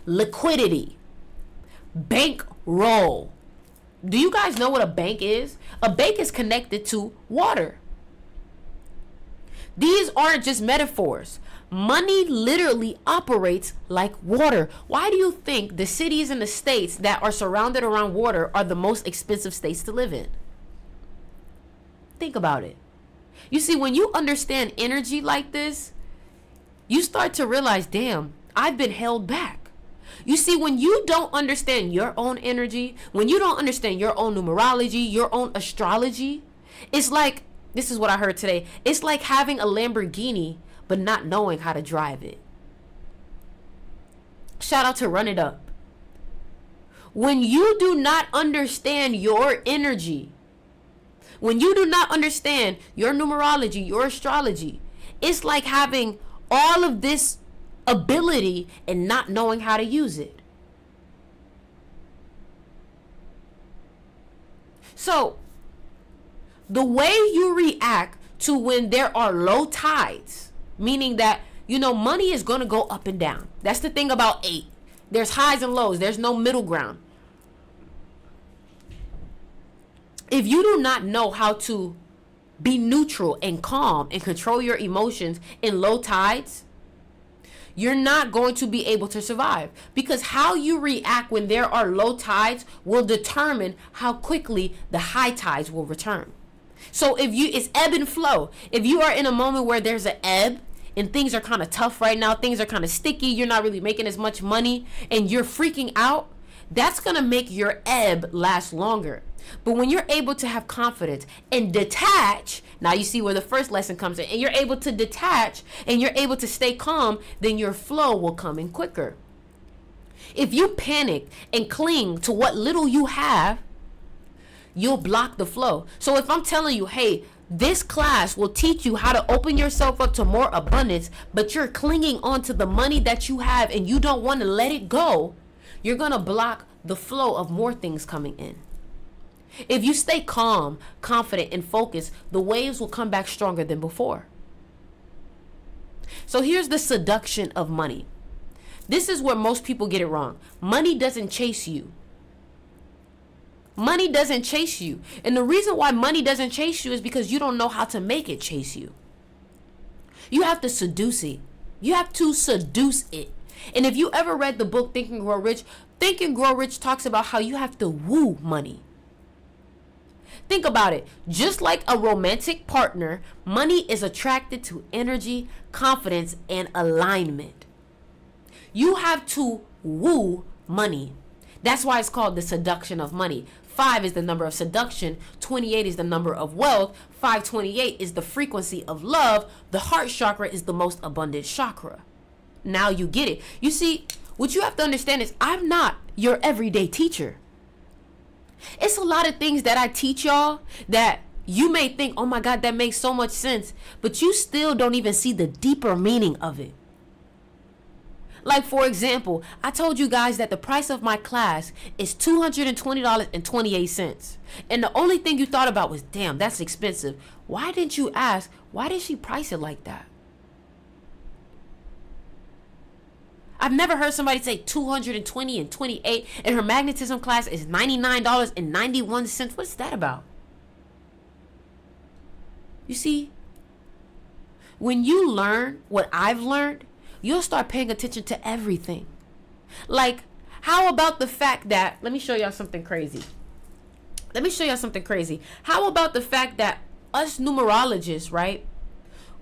[SPEAKER 1] liquidity, bank roll? Do you guys know what a bank is? A bank is connected to water. These aren't just metaphors. Money literally operates like water. Why do you think the cities and the states that are surrounded around water are the most expensive states to live in? Think about it. You see, when you understand energy like this, you start to realize, damn, I've been held back. You see, when you don't understand your own energy, when you don't understand your own numerology, your own astrology, it's like, this is what I heard today, it's like having a Lamborghini but not knowing how to drive it. Shout out to Run It Up. When you do not understand your energy, when you do not understand your numerology, your astrology, it's like having all of this ability and not knowing how to use it. So, the way you react to when there are low tides, meaning that, you know, money is going to go up and down. That's the thing about 8. There's highs and lows. There's no middle ground. If you do not know how to be neutral and calm and control your emotions in low tides, you're not going to be able to survive, because how you react when there are low tides will determine how quickly the high tides will return. So it's ebb and flow. If you are in a moment where there's an ebb and things are kind of tough right now, things are kind of sticky, you're not really making as much money and you're freaking out, that's going to make your ebb last longer. But when you're able to have confidence and detach, now you see where the first lesson comes in, and you're able to detach and you're able to stay calm, then your flow will come in quicker. If you panic and cling to what little you have, you'll block the flow. So if I'm telling you, hey, this class will teach you how to open yourself up to more abundance, but you're clinging on to the money that you have and you don't want to let it go, you're going to block the flow of more things coming in. If you stay calm, confident, and focused, the waves will come back stronger than before. So here's the seduction of money. This is where most people get it wrong. Money doesn't chase you. Money doesn't chase you. And the reason why money doesn't chase you is because you don't know how to make it chase you. You have to seduce it. You have to seduce it. And if you ever read the book Think and Grow Rich, Think and Grow Rich talks about how you have to woo money. Think about it. Just like a romantic partner, money is attracted to energy, confidence, and alignment. You have to woo money. That's why it's called the seduction of money. 5 is the number of seduction. 28 is the number of wealth. 528 is the frequency of love. The heart chakra is the most abundant chakra. Now you get it. You see, what you have to understand is I'm not your everyday teacher. It's a lot of things that I teach y'all that you may think, oh my God, that makes so much sense, but you still don't even see the deeper meaning of it. Like, for example, I told you guys that the price of my class is $220.28. And the only thing you thought about was, damn, that's expensive. Why didn't you ask, why did she price it like that? I've never heard somebody say $220 and $28 and her magnetism class is $99.91. What's that about? You see, when you learn what I've learned, you'll start paying attention to everything. Like, how about the fact that, let me show y'all something crazy. How about the fact that us numerologists, right?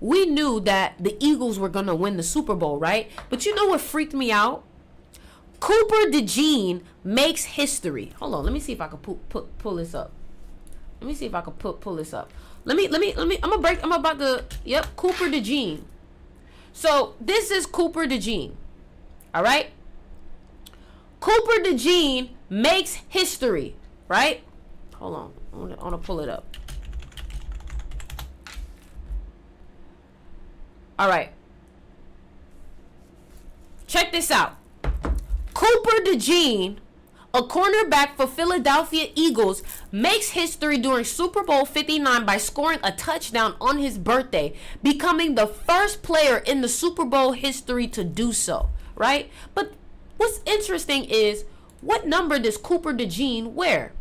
[SPEAKER 1] We knew that the Eagles were going to win the Super Bowl, right? But you know what freaked me out? Cooper DeJean makes history. Hold on, let me see if I can pull this up. Let me see if I can pull this up. I'm about to, Cooper DeJean. So this is Cooper DeJean. All right? Cooper DeJean makes history, right? Hold on. I want to pull it up. All right. Check this out. Cooper DeJean, a cornerback for Philadelphia Eagles, makes history during Super Bowl 59 by scoring a touchdown on his birthday, becoming the first player in the Super Bowl history to do so, right? But what's interesting is, what number does Cooper DeJean wear?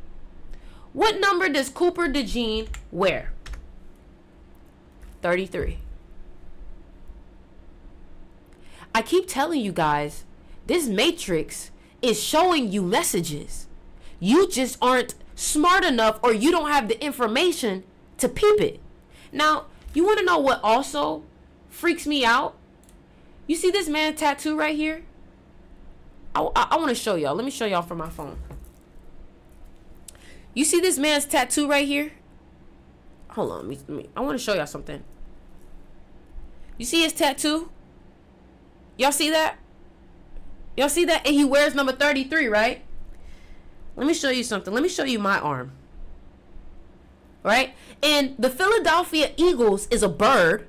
[SPEAKER 1] What number does Cooper DeJean wear? 33. I keep telling you guys, this matrix is showing you messages. You just aren't smart enough, or you don't have the information to peep it. Now, you want to know what also freaks me out? You see this man's tattoo right here? I want to show y'all. Let me show y'all from my phone. You see this man's tattoo right here? Hold on. Let me, I want to show y'all something. You see his tattoo? Y'all see that? Y'all see that? And he wears number 33, right? Let me show you something. Let me show you my arm. Right? And the Philadelphia Eagles is a bird.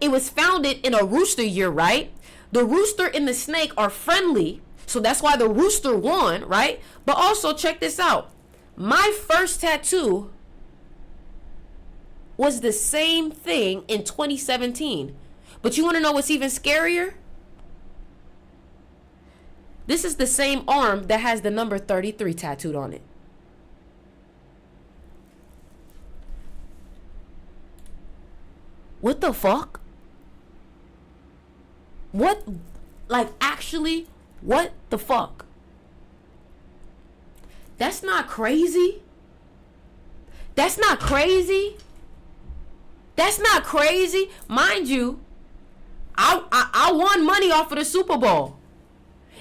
[SPEAKER 1] It was founded in a rooster year, right? The rooster and the snake are friendly. So that's why the rooster won, right? But also, check this out. My first tattoo was the same thing in 2017. But you want to know what's even scarier? This is the same arm that has the number 33 tattooed on it. What the fuck? What Like, actually, what the fuck? That's not crazy. That's not crazy. That's not crazy. Mind you, I won money off of the Super Bowl.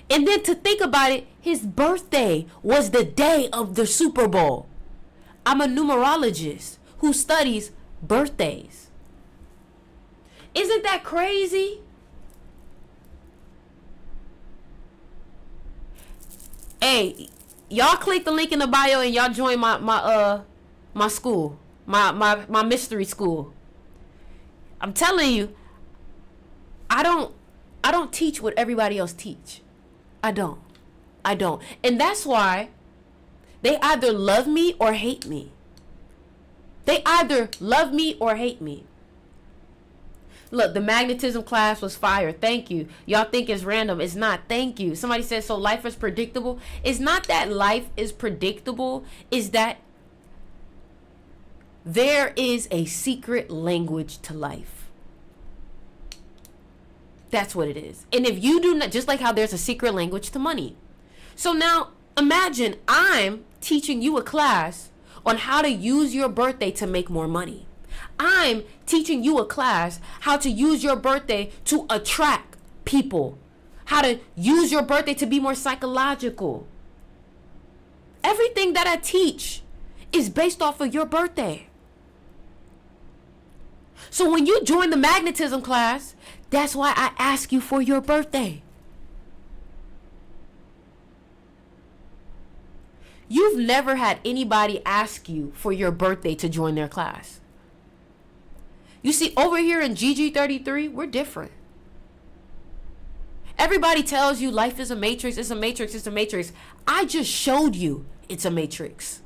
[SPEAKER 1] And then to think about it, his birthday was the day of the Super Bowl. I'm a numerologist who studies birthdays. Isn't that crazy? Hey, y'all click the link in the bio and y'all join my school, my mystery school. I'm telling you, I don't teach what everybody else teach. I don't. And that's why they either love me or hate me. They either love me or hate me. Look, the magnetism class was fire. Thank you. Y'all think it's random. It's not. Thank you. Somebody said, so life is predictable. It's not that life is predictable. It's that there is a secret language to life. That's what it is. And if you do not, just like how there's a secret language to money. So now imagine I'm teaching you a class on how to use your birthday to make more money. I'm teaching you a class how to use your birthday to attract people, how to use your birthday to be more psychological. Everything that I teach is based off of your birthday. So when you join the magnetism class, that's why I ask you for your birthday. You've never had anybody ask you for your birthday to join their class. You see, over here in GG33, we're different. Everybody tells you life is a matrix, it's a matrix, it's a matrix. I just showed you it's a matrix.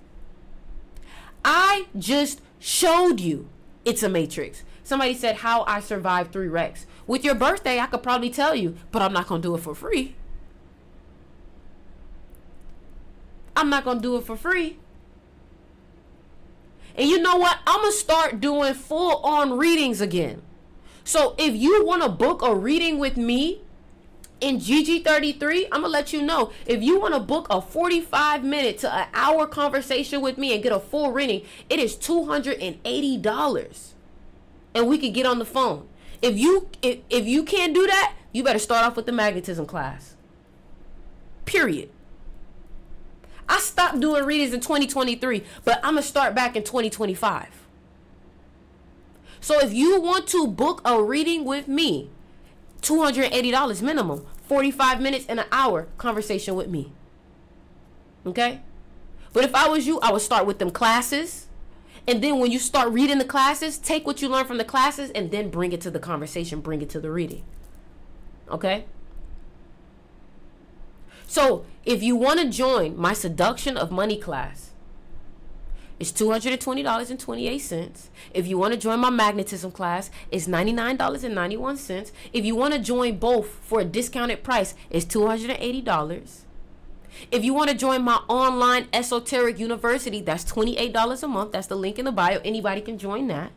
[SPEAKER 1] I just showed you it's a matrix. Somebody said how I survived 3 wrecks. With your birthday, I could probably tell you, but I'm not going to do it for free. I'm not going to do it for free. And you know what? I'm going to start doing full-on readings again. So if you want to book a reading with me in GG33, I'm going to let you know. If you want to book a 45-minute to an hour conversation with me and get a full reading, it is $280. And we could get on the phone. If you can't do that, you better start off with the magnetism class. Period. I stopped doing readings in 2023, but I'm going to start back in 2025. So if you want to book a reading with me, $280 minimum, 45 minutes and an hour conversation with me. Okay? But if I was you, I would start with them classes. And then when you start reading the classes, take what you learn from the classes and then bring it to the conversation, bring it to the reading. Okay? So if you want to join my Seduction of Money class, it's $220.28. If you want to join my magnetism class, it's $99.91. If you want to join both for a discounted price, it's $280. If you want to join my online esoteric university, that's $28 a month. That's the link in the bio. Anybody can join that.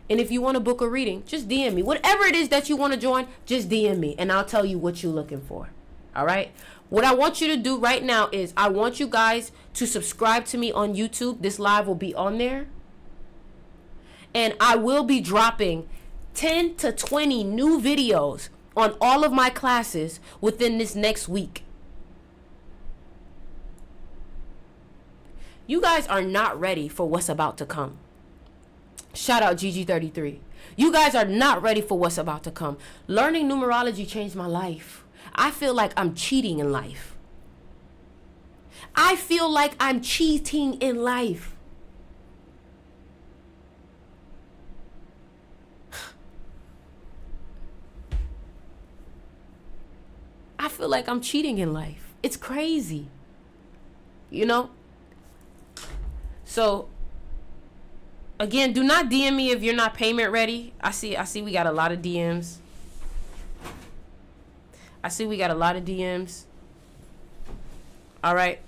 [SPEAKER 1] And if you want to book a reading, just DM me. Whatever it is that you want to join, just DM me and I'll tell you what you're looking for. All right. What I want you to do right now is I want you guys to subscribe to me on YouTube. This live will be on there. And I will be dropping 10 to 20 new videos on all of my classes within this next week. You guys are not ready for what's about to come. Shout out GG33. You guys are not ready for what's about to come. Learning numerology changed my life. I feel like I'm cheating in life. I feel like I'm cheating in life. I feel like I'm cheating in life. It's crazy. You know? So, again, do not DM me if you're not payment ready. I see we got a lot of DMs. All right.